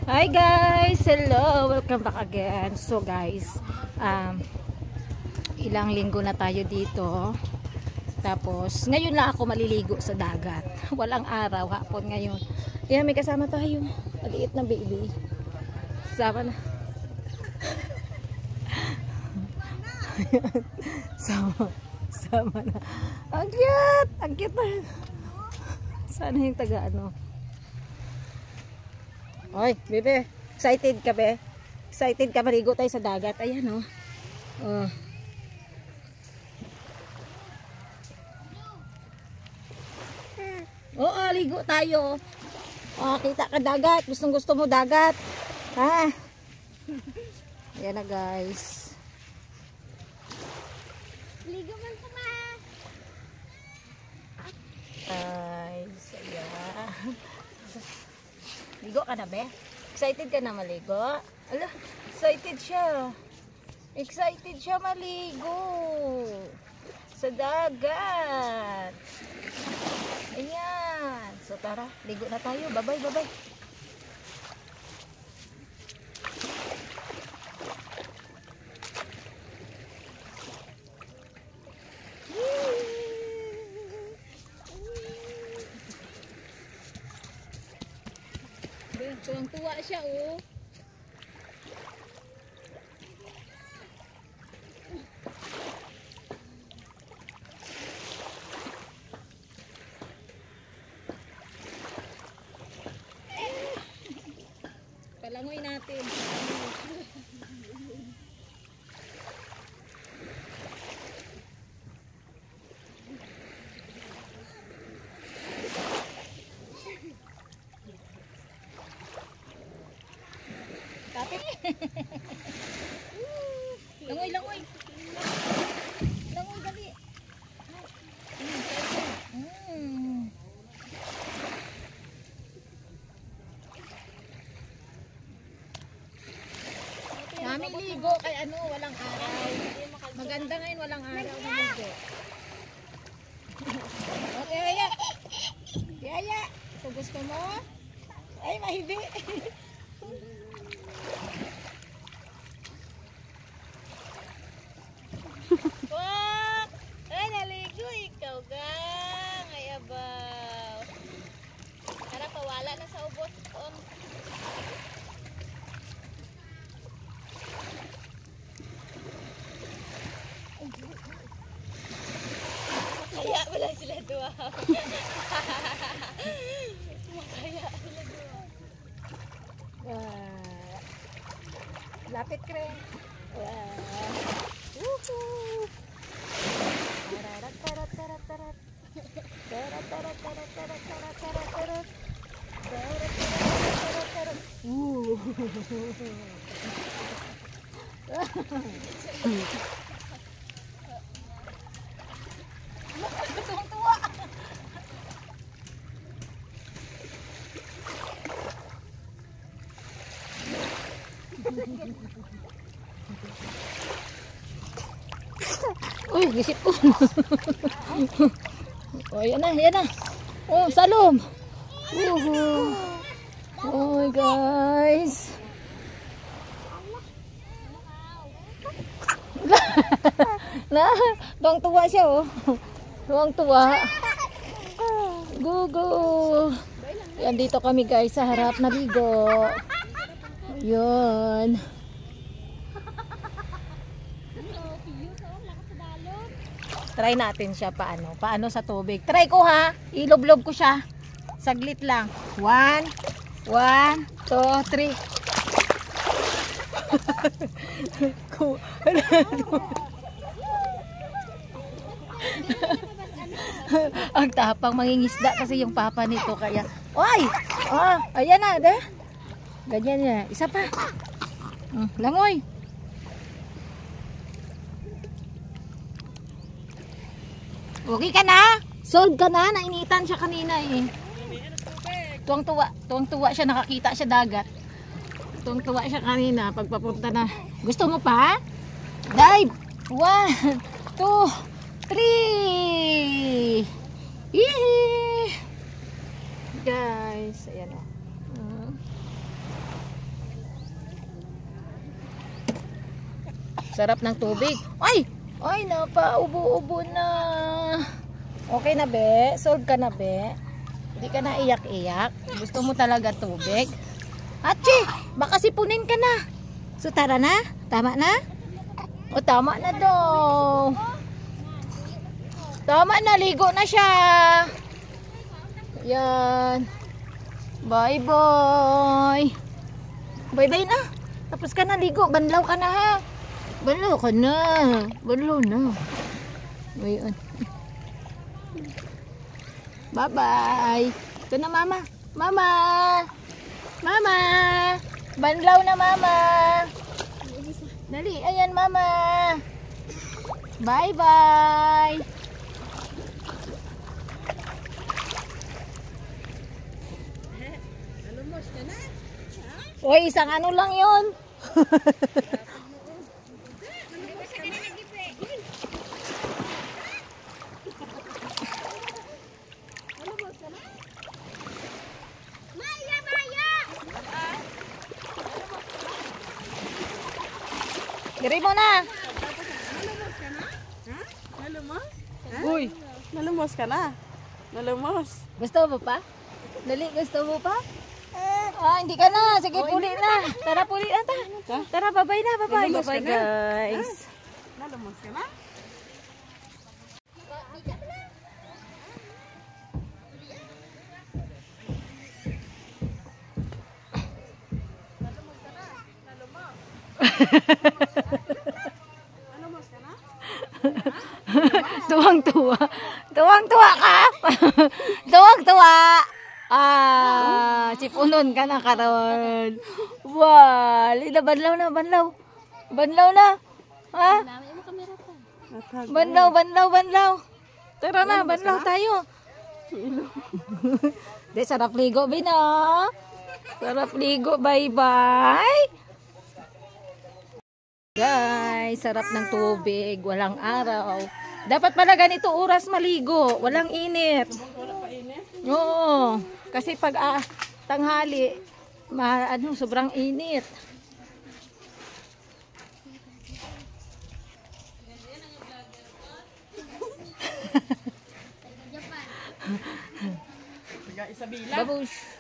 Hi guys! Hello! Welcome back again. So guys, ilang linggo na tayo dito. Tapos, ngayon lang ako maliligo sa dagat. Walang araw, hapon ngayon. Yan, may kasama tayo. Maliit na baby. Sama na. Sama na. Ang cute! Ang cute na. Sana yung taga ano. Oy, bebe, excited ka be? Excited ka maligo tayo sa dagat? Ayan oh. Oo, ligo tayo. Oh, kita ka dagat. Gustong gusto mo dagat. Ha? Ayan na guys. Ligo man po ma. Ay, saya. Ligo ka na be? Excited ka na maligo? Ala, excited siya. Excited siya maligo. Sa dagat. Ayan. So tara, ligo na tayo. Bye-bye, bye-bye. Tuwang-tuwa siya oh. Palangoy natin. Langoy, langoy. Langoy, dali. Naming ligo kay ano, walang araw. Maganda ngayon, walang araw na ligo. Okay, Yaya. Yaya, kung gusto mo. Ay, mahibi. Ay, naligo ikaw gang. Ay, abaw. Tara, pawala na sa ubos. Kaya wala sila dua. Kaya sila dua. Lapit kre. Woohoo! Tarat tarat tarat tarat. Tarat tarat tarat tarat tarat tarat tarat. Tarat tarat tarat. Tuwa. Uy, visit ko. Oh, yan na, yan na. Oh, salom. Oh my guys. Tuwang tuwa siya oh. Tuwang tuwa. Go. Yan dito kami guys sa harap na ligo. Yun. Try natin siya paano sa tubig. Try ko ha. Iloblob ko siya. Saglit lang. 1, 2, 3. Ang tapang mangingisda kasi yung papa nito kaya. Oy! Ayan na, de. Ganyan niya. Isa pa. Langoy. Okay ka na? Solve ka na? Nainitan siya kanina eh. Tuwang-tuwa siya, nakakita siya dagat. Tuwang-tuwa siya kanina pagpapunta na. Gusto mo pa? Dive! 1, 2, 3! Yee! Guys, ayan o. Sarap ng tubig. Ay! Ay, napaubo-ubo na. Okay na, be? Solve ka na, be? Hindi ka na iyak-iyak? Gusto mo talaga tubig? Hachi! Baka sipunin ka na. So, tara na? Tama na? O, tama na daw. Tama na, ligo na siya. Yan. Bye-bye. Bye-bye na. Tapos ka na ligo. Banlaw ka na, ha? Banlaw ka na. Banlaw na. Ayan. Bye-bye. Ito na, mama. Mama. Mama. Banlaw na, mama. Dali. Ayan, mama. Bye-bye. Uy, isang ano lang yun. Diri mo na. Uy, nalumos ka na. Nalumos. Gusto mo pa? Dali, gusto mo pa? Hindi ka na. Sige, puli na. Tara, puli na ta. Tara, bye-bye na. Bye-bye. Bye-bye, guys. Nalumos ka na? Nalumos ka na? Tuwang-tuwa. Tuwang-tuwa ka. Tuwang-tuwa. Sipunon ka na karon. Wow, banlaw na, banlaw. Banlaw na. Ha? Banlaw, banlaw, banlaw. Tara na, banlaw tayo. Di, sarap ligo, Bina. Sarap ligo, bye-bye. Guys, sarap ng tubig, walang araw. Dapat pala ganito oras maligo, walang init. Oo, kasi pag tanghali, sobrang init. Isabela. Babush.